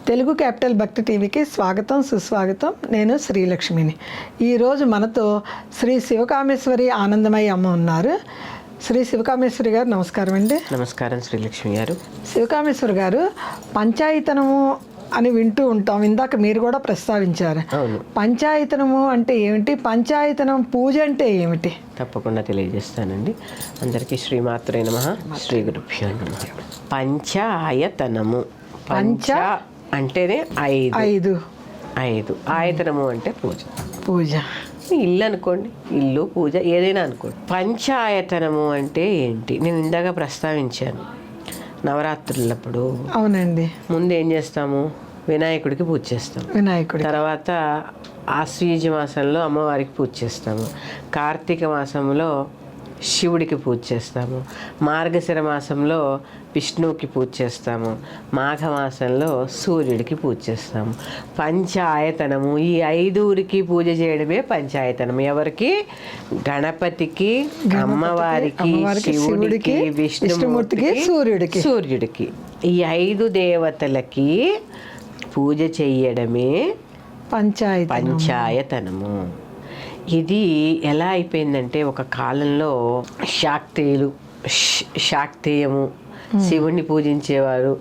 Telugu capital భక్తి టీవీకి స్వాగతం సుస్వాగతం. నేను శ్రీలక్ష్మిని. ఈరోజు మనతో శ్రీ శివకామేశ్వరి ఆనందమయ్య అమ్మ ఉన్నారు. శ్రీ శివకామేశ్వరి గారు నమస్కారం అండి. నమస్కారం శ్రీలక్ష్మి గారు. శివకామేశ్వరి గారు, పంచాయతనము అని వింటూ ఉంటాం. ఇందాక మీరు కూడా ప్రస్తావించారు. పంచాయతనము అంటే ఏమిటి? పంచాయతనం పూజ అంటే ఏమిటి? తప్పకుండా తెలియజేస్తానండి. అందరికీ శ్రీమాత్రే నమః, శ్రీ గురుభ్యో నమః. పంచాయతనము, పంచ అంటేనే ఐదు, ఆయతనము అంటే పూజ. ఇల్లు అనుకోండి, ఇల్లు పూజ ఏదైనా అనుకోండి. పంచాయతనము అంటే ఏంటి? నేను ఇందాక ప్రస్తావించాను. నవరాత్రులప్పుడు అవునండి, ముందు ఏం చేస్తాము? వినాయకుడికి పూజ చేస్తాం. తర్వాత ఆశ్వీజ మాసంలో అమ్మవారికి పూజ చేస్తాము. కార్తీక మాసంలో శివుడికి పూజ చేస్తాము. మార్గశిర మాసంలో విష్ణువుకి పూజ చేస్తాము. మాఘమాసంలో సూర్యుడికి పూజ చేస్తాము. పంచాయతనము, ఈ ఐదుగురికి పూజ చేయడమే పంచాయతనం. ఎవరికి? గణపతికి, అమ్మవారికి, శివుడికి, విష్ణుమూర్తికి, సూర్యుడికి. ఈ ఐదు దేవతలకి పూజ చెయ్యడమే పంచాయతనము. ఇది ఎలా అయిపోయిందంటే, ఒక కాలంలో శాక్తేయము శివుణ్ణి పూజించేవారు,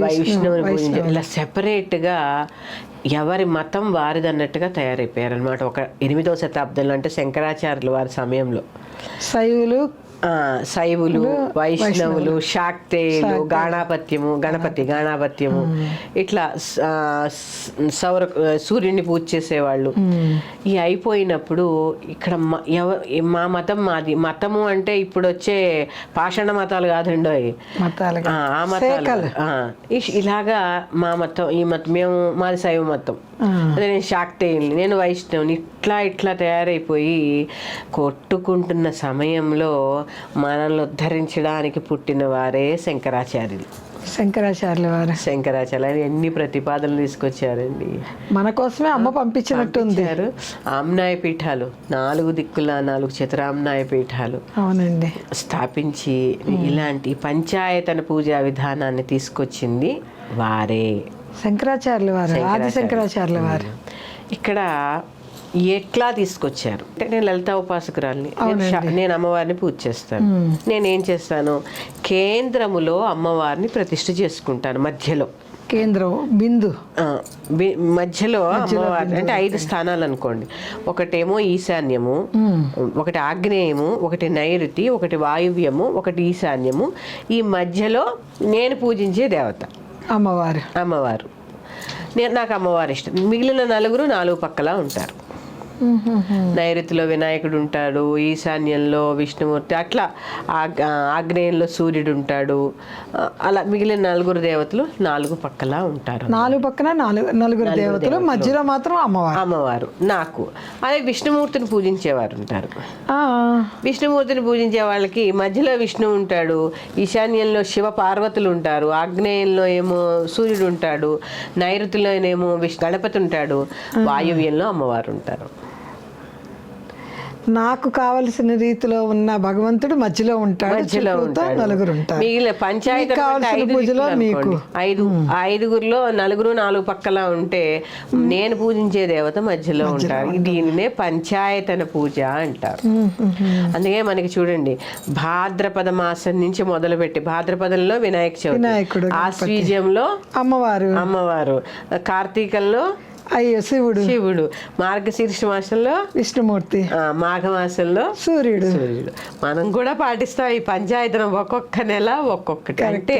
వైష్ణవుని పూజించే, ఇలా సెపరేట్గా ఎవరి మతం వారిదన్నట్టుగా తయారైపోయారు అనమాట. ఒక 8వ శతాబ్దంలో, అంటే శంకరాచార్యులు వారి సమయంలో శైవులు, వైష్ణవులు, శాక్తేయులు, గణపత్యము ఇట్లా సూర్యుడిని పూజ చేసేవాళ్ళు. ఈ అయిపోయినప్పుడు ఇక్కడ మా మతం మాది. మతము అంటే ఇప్పుడు వచ్చే పాషాణ మతాలు కాదండి, ఆ మతాలు. ఇలాగా మా మతం, ఈ మతం, మాది శైవ మతం, అదే నేను శాక్తేయుల్ని, నేను వైష్ణవుని, ఇట్లా తయారైపోయి కొట్టుకుంటున్న సమయంలో మనల్ని ఉద్ధరించడానికి పుట్టిన వారే శంకరాచార్యులు ఎన్ని ప్రతిపాదనలు తీసుకొచ్చారండి. మన కోసమే అమ్మ పంపించినట్టుంది. ఆమ్నాయ పీఠాలు, 4 దిక్కుల 4 చతురామ్నాయ పీఠాలు అవునండి స్థాపించి ఇలాంటి పంచాయతన పూజా విధానాన్ని తీసుకొచ్చింది వారే, శంకరాచార్యుల వారు. ఇక్కడ ఎట్లా తీసుకొచ్చారు అంటే, నేను లలితా ఉపాసకురాలిని, నేను అమ్మవారిని పూజ చేస్తాను. నేనేం చేస్తాను? కేంద్రములో అమ్మవారిని ప్రతిష్ఠ చేసుకుంటాను. మధ్యలో అమ్మవారిని, అంటే 5 స్థానాలు అనుకోండి. ఒకటేమో ఈశాన్యము, ఒకటి ఆగ్నేయము, ఒకటి నైరుతి, ఒకటి వాయువ్యము, ఒకటి ఈశాన్యము. ఈ మధ్యలో నేను పూజించే దేవత అమ్మవారు. నాకు అమ్మవారు ఇష్టం. మిగిలిన 4 పక్కలా ఉంటారు. నైరుతిలో వినాయకుడు ఉంటాడు, ఈశాన్యంలో విష్ణుమూర్తి, అట్లా ఆగ్నేయంలో సూర్యుడు ఉంటాడు. అలా మిగిలిన 4 దేవతలు 4 పక్కలా ఉంటారు. 4 పక్కన 4 దేవతలు, మధ్యలో మాత్రం అమ్మవారు. నాకు అదే విష్ణుమూర్తిని పూజించేవారు ఉంటారు. విష్ణుమూర్తిని పూజించే వాళ్ళకి మధ్యలో విష్ణువు ఉంటాడు, ఈశాన్యంలో శివ పార్వతులు ఉంటారు, ఆగ్నేయంలో ఏమో సూర్యుడు ఉంటాడు, నైరుతిలోనేమో గణపతి ఉంటాడు, వాయువ్యంలో అమ్మవారు ఉంటారు. నాకు కావలసిన రీతిలో ఉన్న భగవంతుడు మధ్యలో ఉంటాడు, 4 ఉంటారు. మిగిలిన పంచాయతీ ఐదుగురిలో 4 పక్కలా ఉంటే నేను పూజించే దేవత మధ్యలో ఉంటారు. దీనినే పంచాయతన పూజ అంటారు. అందుకే మనకి చూడండి, భాద్రపద మాసం నుంచి మొదలుపెట్టి, భాద్రపదంలో వినాయక చవితి, ఆశ్వీజంలో అమ్మవారు, కార్తీకంలో శివుడు, మార్గశీర్ష మాసంలో విష్ణుమూర్తి, మాఘమాసంలో సూర్యుడు. మనం కూడా పాటిస్తాం ఈ పంచాయతనం. ఒక్కొక్క నెల ఒక్కొక్కటి. అంటే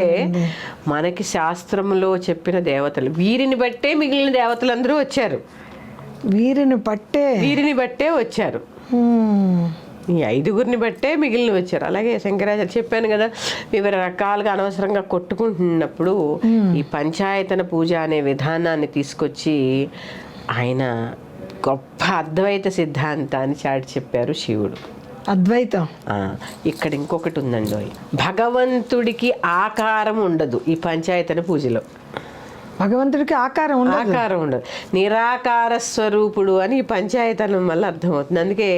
మనకి శాస్త్రంలో చెప్పిన దేవతలు, వీరిని బట్టే మిగిలిన దేవతలందరూ వచ్చారు. వీరిని బట్టే వచ్చారు. ఈ 5గురిని బట్టే మిగిలిన వచ్చారు. అలాగే శంకరాచార్య చెప్పాను కదా, వివిధ రకాలుగా అనవసరంగా కొట్టుకుంటున్నప్పుడు ఈ పంచాయతన పూజ అనే విధానాన్ని తీసుకొచ్చి ఆయన గొప్ప అద్వైత సిద్ధాంతాన్ని చాటి చెప్పారు శివుడు. అద్వైతం. ఇక్కడ ఇంకొకటి ఉందండి, భగవంతుడికి ఆకారం ఉండదు ఈ పంచాయతన పూజలో. భగవంతుడికి ఆకారం ఉండదు, నిరాకార స్వరూపుడు అని ఈ పంచాయతనం వల్ల అర్థమవుతుంది. అందుకే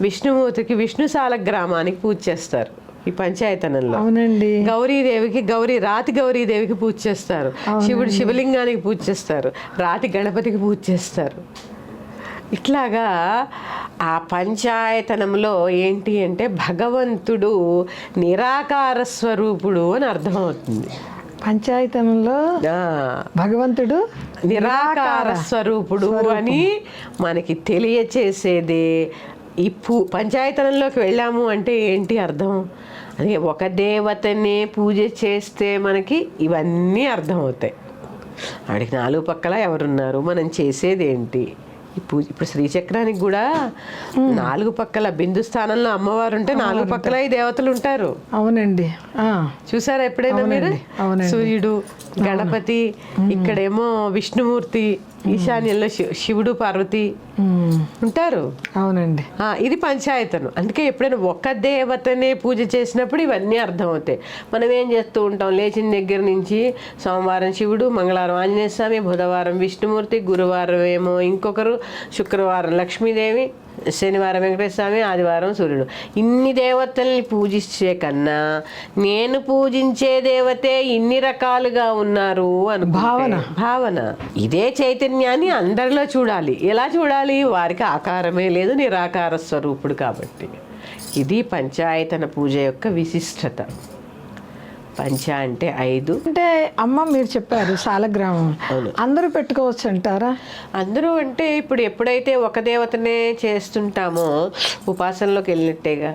విష్ణుమూర్తికి విష్ణుశాల గ్రామానికి పూజ చేస్తారు. ఈ పంచాయతనంలో. అవునండి. గౌరీదేవికి రాతి గౌరీదేవికి పూజ చేస్తారు, శివుడు శివలింగానికి పూజ చేస్తారు, రాతి గణపతికి పూజ చేస్తారు. ఇట్లాగా ఆ పంచాయతనంలో ఏంటి అంటే భగవంతుడు నిరాకార స్వరూపుడు అని అర్థమవుతుంది. పంచాయతనంలో భగవంతుడు నిరాకార స్వరూపుడు అని మనకి తెలియచేసేదే ఈ పంచాయతనంలోకి వెళ్ళాము అంటే ఏంటి అర్థం? అదే ఒక దేవతనే పూజ చేస్తే మనకి ఇవన్నీ అర్థమవుతాయి. వాడికి నాలుగు పక్కల ఎవరున్నారు, మనం చేసేది ఏంటి, ఈ పూజ. ఇప్పుడు శ్రీచక్రానికి కూడా నాలుగు పక్కల బిందు స్థానంలో అమ్మవారు ఉంటే నాలుగు పక్కల ఈ దేవతలు ఉంటారు. అవునండి. చూసారా ఎప్పుడైనా మీరు? సూర్యుడు, గణపతి, ఇక్కడేమో విష్ణుమూర్తి, ఈశాన్యంలో శివుడు పార్వతి ఉంటారు. అవునండి. ఇది పంచాయతనం. అందుకే ఎప్పుడైనా ఒక దేవతనే పూజ చేసినప్పుడు ఇవన్నీ అర్థమవుతాయి. మనం ఏం చేస్తూ ఉంటాం, లేచిన దగ్గర నుంచి సోమవారం శివుడు, మంగళవారం ఆంజనేయ స్వామి, బుధవారం విష్ణుమూర్తి, గురువారం ఏమో ఇంకొకరు, శుక్రవారం లక్ష్మీదేవి, శనివారం వెంకటేశ్వర స్వామి, ఆదివారం సూర్యుడు. ఇన్ని దేవతల్ని పూజించే కన్నా నేను పూజించే దేవతే ఇన్ని రకాలుగా ఉన్నారు అని భావన. ఇదే చైతన్యాన్ని అందరిలో చూడాలి. ఎలా చూడాలి? వారికి ఆకారమే లేదు, నిరాకార స్వరూపుడు కాబట్టి. ఇది పంచాయతన పూజ యొక్క విశిష్టత. పంచ అంటే 5. అంటే అమ్మ మీరు చెప్పారు సాలగ్రామం అందరూ పెట్టుకోవచ్చు అంటారా? అందరూ అంటే ఇప్పుడు ఎప్పుడైతే ఒక దేవతనే చేస్తుంటామో ఉపాసనలోకి వెళ్ళినట్టేగా.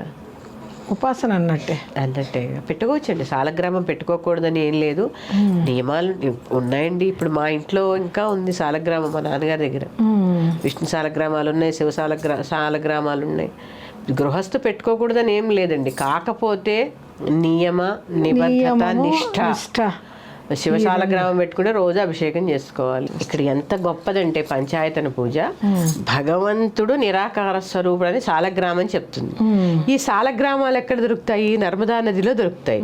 ఉపాసన అన్నట్టేగా పెట్టుకోవచ్చండి. సాలగ్రామం పెట్టుకోకూడదని ఏం లేదు, నియమాలు ఉన్నాయండి. ఇప్పుడు మా ఇంట్లో ఇంకా ఉంది సాలగ్రామం మా నాన్నగారి దగ్గర. విష్ణు సాలగ్రామాలు ఉన్నాయి, శివ సాలగ్రామాలు ఉన్నాయి. గృహస్థు పెట్టుకోకూడదని ఏం లేదండి. కాకపోతే నియమ నిబద్ధత నిష్ఠ. శివశాలగ్రామం పెట్టుకుంటే రోజు అభిషేకం చేసుకోవాలి. ఇక్కడ ఎంత గొప్పదంటే పంచాయతన పూజ, భగవంతుడు నిరాకార స్వరూపుడు అని సాలగ్రామం చెప్తుంది. ఈ సాలగ్రామాలు ఎక్కడ దొరుకుతాయి? నర్మదా నదిలో దొరుకుతాయి.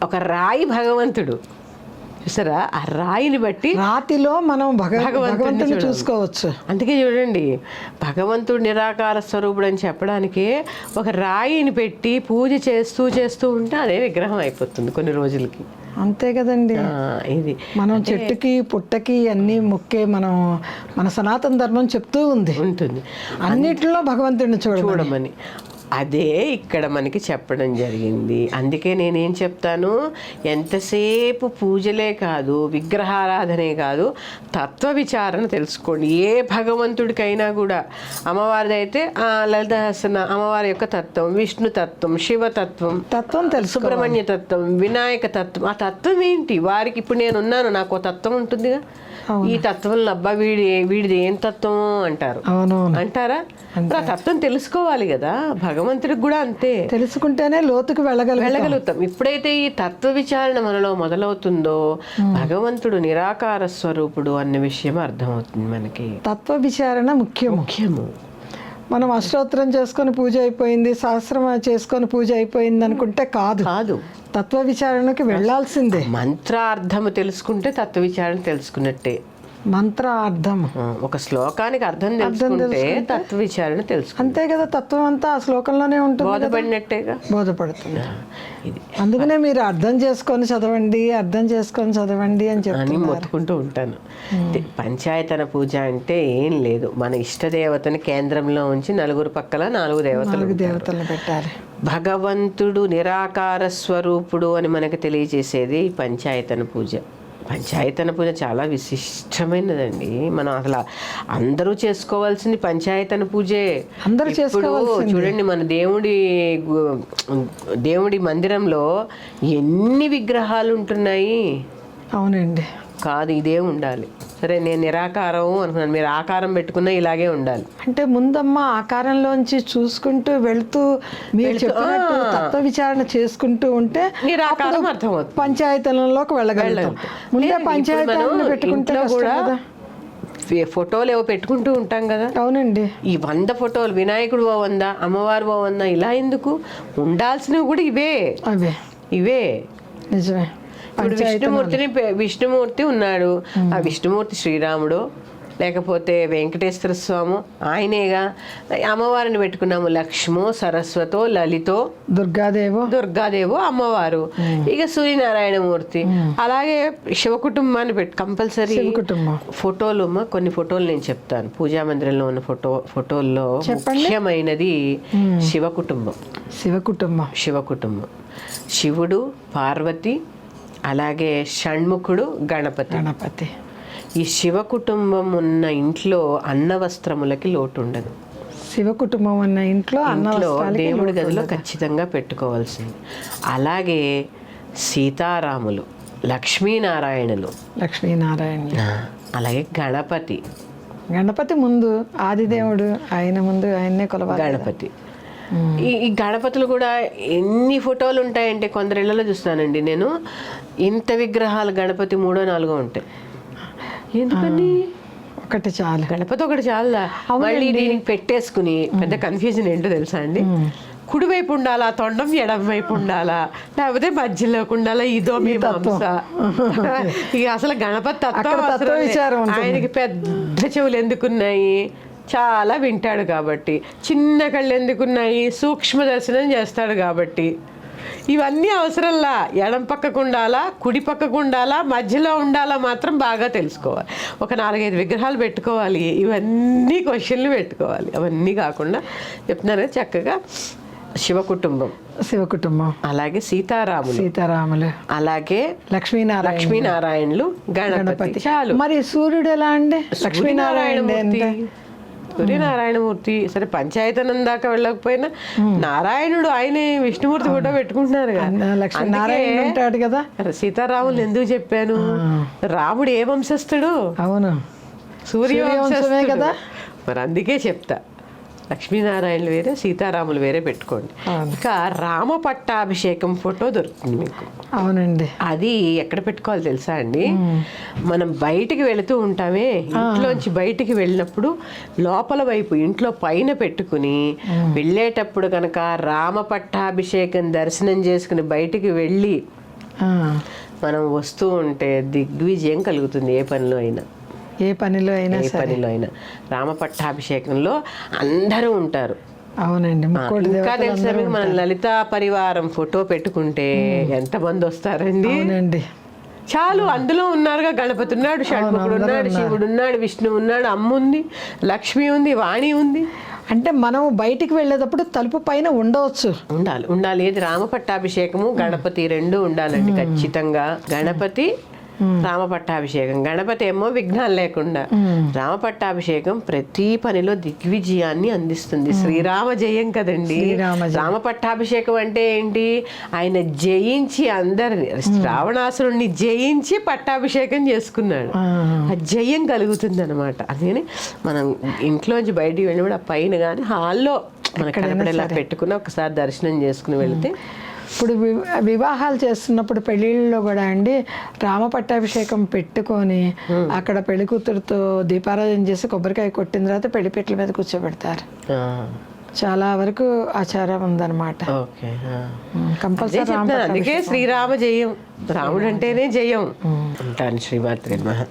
ఒక రాయి భగవంతుడు, చూసారా? ఆ రాయిని బట్టి రాతిలో మనం భగవంతుని చూసుకోవచ్చు. అందుకే చూడండి, భగవంతుడు నిరాకార స్వరూపుడు అని చెప్పడానికి ఒక రాయిని పెట్టి పూజ చేస్తూ ఉంటే అదే విగ్రహం అయిపోతుంది కొన్ని రోజులకి. అంతే కదండి. ఇది మనం చెట్టుకి పుట్టకి అన్ని మొక్కే మన సనాతన ధర్మం చెప్తూ ఉంటుంది అన్నిటిలో భగవంతుడిని చూడమని. అదే ఇక్కడ మనకి చెప్పడం జరిగింది. అందుకే నేనేం చెప్తాను, ఎంతసేపు పూజలే కాదు, విగ్రహారాధనే కాదు, తత్వ విచారణ తెలుసుకోండి. ఏ భగవంతుడికైనా కూడా, అమ్మవారిదైతే లలిత సహస్రనామ అమ్మవారి యొక్క తత్వం, విష్ణు తత్వం, శివతత్వం తెలుసు, సుబ్రహ్మణ్య తత్వం, వినాయక తత్వం. ఆ తత్వం ఏంటి వారికి? ఇప్పుడు నేనున్నాను, నాకు తత్వం ఉంటుందిగా. ఈ తత్వంలో అబ్బా వీడిది ఏం తత్వం అంటారు, అంటారా? ఆ తత్వం తెలుసుకోవాలి కదా. భగవంతుడికి కూడా అంతే, తెలుసుకుంటేనే లోతుకు వెళ్ళగలుగుతాం. ఎప్పుడైతే ఈ తత్వ విచారణ మనలో మొదలవుతుందో భగవంతుడు నిరాకార స్వరూపుడు అన్న విషయం అర్థమవుతుంది మనకి. తత్వ విచారణ ముఖ్యము. మనం అష్టోత్తరం చేసుకొని పూజ అయిపోయింది, సహస్రం చేసుకొని పూజ అయిపోయింది అనుకుంటే కాదు. తత్వ విచారణకి వెళ్ళాల్సిందే. మంత్రార్థము తెలుసుకుంటే తత్వ విచారణ తెలుసుకున్నట్టే. మంత్రార్థం, ఒక శ్లోకానికి అర్థం తెలుసుకుంటే తత్వ విచారణ తెలుసు. అంతే కదా. తత్వం అంతా ఆ శ్లోకంలోనే ఉంటుంది, బోధపడినట్టేగా, బోధపడుతుంది. అందుకనే మీరు అర్థం చేసుకొని చదవండి అని చెప్పి మొత్తుకుంటూ ఉంటాను. పంచాయతన పూజ అంటే ఏం లేదు, మన ఇష్టదేవతని కేంద్రంలో ఉంచి నలుగురు పక్కల 4 దేవతలను పెట్టాలి. భగవంతుడు నిరాకార స్వరూపుడు అని మనకు తెలియజేసేది ఈ పంచాయతన పూజ. పంచాయతన పూజ చాలా విశిష్టమైనదండి. మనం అసలు అందరూ చేసుకోవాల్సింది పంచాయతన పూజే. చూడండి, మన దేవుడి మందిరంలో ఎన్ని విగ్రహాలు ఉంటున్నాయి. అవునండి. కాదు, ఇదే ఉండాలి. సరే, నేను నిరాకారం అనుకున్నాను, మీరు ఆకారం పెట్టుకున్నా ఇలాగే ఉండాలి. అంటే ముందమ్మ ఆకారంలోంచి చూసుకుంటూ వెళుతూ మీరు చెప్పినట్టు తత్వ విచారణ చేసుకుంటూ ఉంటే నిరాకారం అర్థమవుతుంది, పంచాయతనంలోకి వెళ్ళగలుగుతాం. ముందే పంచాయతనం పెట్టుకుంటే కూడా ఫోటోలు ఏవో పెట్టుకుంటూ ఉంటాం కదా. అవునండి. ఈ 100 ఫోటోలు, వినాయకుడు 100, అమ్మవారు 100, ఇలా ఎందుకు? ఉండాల్సినవి కూడా ఇవే. నిజమే. ఇప్పుడు విష్ణుమూర్తి ఉన్నాడు. ఆ విష్ణుమూర్తి శ్రీరాముడు, లేకపోతే వెంకటేశ్వర స్వామి ఆయనేగా. అమ్మవారిని పెట్టుకున్నాము లక్ష్మో, సరస్వతో, లలితో, దుర్గాదేవో అమ్మవారు. ఇక సూర్యనారాయణమూర్తి. అలాగే శివ కుటుంబాన్ని కంపల్సరీ ఫోటోలు. కొన్ని ఫోటోలు నేను చెప్తాను. పూజా మందిరంలో ఉన్న ఫోటోల్లో ముఖ్యమైనది శివ కుటుంబం. శివ కుటుంబం, శివుడు, పార్వతి, అలాగే షణ్ముఖుడు, గణపతి. ఈ శివ కుటుంబం ఉన్న ఇంట్లో అన్న వస్త్రములకి లోటు ఉండదు. శివ కుటుంబం ఉన్న ఇంట్లో దేవుడి గదిలో ఖచ్చితంగా పెట్టుకోవాల్సింది. అలాగే సీతారాములు, లక్ష్మీనారాయణులు, అలాగే గణపతి ముందు ఆదిదేవుడు, ఆయన ముందు ఆయన్నే కొలవాలి గణపతి. ఈ గణపతులు కూడా ఎన్ని ఫోటోలు ఉంటాయంటే కొందరు ఇళ్లలో చూస్తానండి నేను, ఇంత విగ్రహాలు గణపతి 3, 4 ఉంటాయి. ఎందుకని? ఒకటి చాలు, గణపతి ఒకటి చాలా. మళ్ళీ దీనికి పెట్టేసుకుని పెద్ద కన్ఫ్యూజన్ ఏంటో తెలుసా అండి, కుడివైపు ఉండాలా తొండం, ఎడం వైపు ఉండాలా, లేకపోతే మధ్యలోకి ఉండాలా, ఇదో మీ మాంస. ఇక అసలు గణపతి తత్వం, ఆయనకి పెద్ద చెవులు ఎందుకున్నాయి, చాలా వింటాడు కాబట్టి. చిన్న కళ్ళు ఎందుకున్నాయి, సూక్ష్మ దర్శనం చేస్తాడు కాబట్టి. ఇవన్నీ అవసరంలా. ఎడం పక్కకు ఉండాలా, కుడి పక్కకు ఉండాలా, మధ్యలో ఉండాలా మాత్రం బాగా తెలుసుకోవాలి. ఒక 4-5 విగ్రహాలు పెట్టుకోవాలి. ఇవన్నీ క్వశ్చన్లు పెట్టుకోవాలి. అవన్నీ కాకుండా చెప్తున్నాను చక్కగా శివ కుటుంబం, అలాగే సీతారాములు, అలాగే లక్ష్మీనారాయణులు, గణపతి. చాలు. మరి సూర్యుడు ఎలా అండి? సూర్యనారాయణమూర్తి. సరే పంచాయతనం దాకా వెళ్ళకపోయినా నారాయణుడు ఆయనే విష్ణుమూర్తి ఫోటో పెట్టుకుంటున్నారు కదా. సీతారాములు ఎందుకు చెప్పాను, రాముడు ఏ వంశస్థుడు? అవును, సూర్యవంశమే కదా. మరి అందుకే చెప్తా, లక్ష్మీనారాయణులు వేరే, సీతారాములు వేరే పెట్టుకోండి. ఇంకా రామ పట్టాభిషేకం ఫోటో దొరుకుతుంది మీకు. అవునండి. అది ఎక్కడ పెట్టుకోవాలి తెలుసా అండి, మనం బయటికి వెళుతూ ఉంటామే, ఇంట్లోంచి బయటికి వెళ్ళినప్పుడు లోపల వైపు ఇంట్లో పైన పెట్టుకుని వెళ్ళేటప్పుడు కనుక రామ పట్టాభిషేకం దర్శనం చేసుకుని బయటికి వెళ్ళి మనం వస్తూ ఉంటే దిగ్విజయం కలుగుతుంది ఏ పనిలో అయినా. రామ పట్టాభిషేకంలో అందరూ ఉంటారు. అవునండి. ఇంకా తెలుసా మీకు, మన లలితా పరివారం ఫోటో పెట్టుకుంటే ఎంతమంది వస్తారండి? చాలు. అందులో ఉన్నారుగా, గణపతి ఉన్నాడు, షణ్ముఖుడు ఉన్నాడు, శివుడు ఉన్నాడు, విష్ణువు ఉన్నాడు, అమ్మ ఉంది, లక్ష్మి ఉంది, వాణి ఉంది. అంటే మనం బయటికి వెళ్ళేటప్పుడు తలుపు పైన ఉండాలి. ఏది రామ పట్టాభిషేకము, గణపతి 2 ఉండాలండి ఖచ్చితంగా. గణపతి, రామ పట్టాభిషేకం. గణపతి ఏమో విఘ్నాలు లేకుండా, రామ పట్టాభిషేకం ప్రతి పనిలో దిగ్విజయాన్ని అందిస్తుంది. శ్రీరామ జయం కదండి. రామ పట్టాభిషేకం అంటే ఏంటి, ఆయన జయించి అందరిని, రావణాసురుణ్ణి జయించి పట్టాభిషేకం చేసుకున్నాడు. ఆ జయం కలుగుతుంది అనమాట. అందుకని మనం ఇంట్లోంచి బయటికి వెళ్ళినప్పుడు ఆ పైన కానీ హాల్లో మనకు కనపడేలా పెట్టుకుని ఒకసారి దర్శనం చేసుకుని వెళితే. ఇప్పుడు వివాహాలు చేస్తున్నప్పుడు పెళ్ళిళ్ళలో కూడా అండి రామ పట్టాభిషేకం పెట్టుకొని అక్కడ పెళ్లి కూతురుతో దీపారాధన చేసి కొబ్బరికాయ కొట్టిన తర్వాత పెళ్లిపెట్ల మీద కూర్చోబెడతారు. చాలా వరకు ఆచారం ఉందన్నమాట. కంపల్సరీ. అందుకే శ్రీరామ జయం, రాముడు అంటేనే జయం అంటాను. శ్రీమాత్రే నమః.